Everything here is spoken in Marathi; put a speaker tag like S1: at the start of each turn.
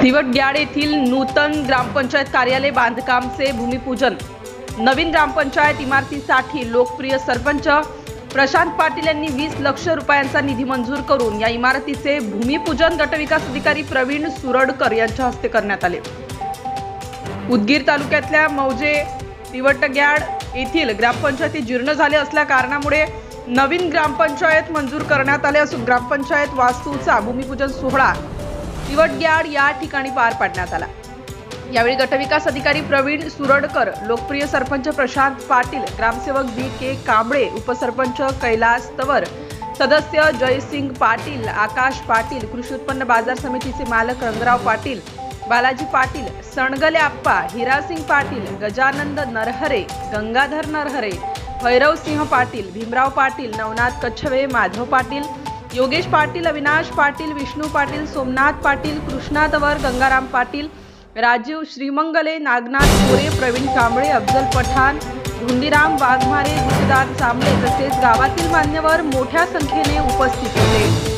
S1: दिवटग्याड येथील नूतन ग्रामपंचायत कार्यालय बांधकामचे भूमिपूजन। नवीन ग्रामपंचायत इमारतीसाठी लोकप्रिय सरपंच प्रशांत पाटील यांनी 20 लाख रुपयांचा निधी मंजूर करून या इमारतीचे भूमिपूजन गटविकास अधिकारी प्रवीण सुरडकर यांच्या हस्ते करण्यात आले। उदगीर तालुक्यातल्या मौजे दिवटग्याड येथील ग्रामपंचायती जीर्ण झाले असल्या कारणामुळे नवीन ग्रामपंचायत मंजूर करण्यात आले असून ग्रामपंचायत वास्तूचा भूमिपूजन सोहळा दिवटग्याड या ठिकाणी पार पाडण्यात आला। यावेळी गटविकास अधिकारी प्रवीण सुरडकर, लोकप्रिय सरपंच प्रशांत पाटील, ग्रामसेवक बी.के. कांबळे, उपसरपंच कैलास तवर, सदस्य जयसिंग पाटील, आकाश पाटील, कृषी उत्पन्न बाजार समितीचे मालक रंगराव पाटील, बालाजी पाटील, सणगले आप्पा, हिरासिंग पाटील, गजानंद नरहरे, गंगाधर नरहरे, भैरव सिंह पाटील, भीमराव पाटील, नवनाथ कच्छवे, माधव पाटील, योगेश पाटील, अविनाश पाटील, विष्णू पाटील, सोमनाथ पाटील, कृष्णा तवर, गंगाराम पाटील, राजीव श्रीमंगले, नागनाथ कोरे, प्रवीण कांबळे, अफजल पठाण, धुंडीराम वाघमारे, गुरुदास चांबले तसेच गावातील मान्यवर मोठ्या संख्येने उपस्थित होते।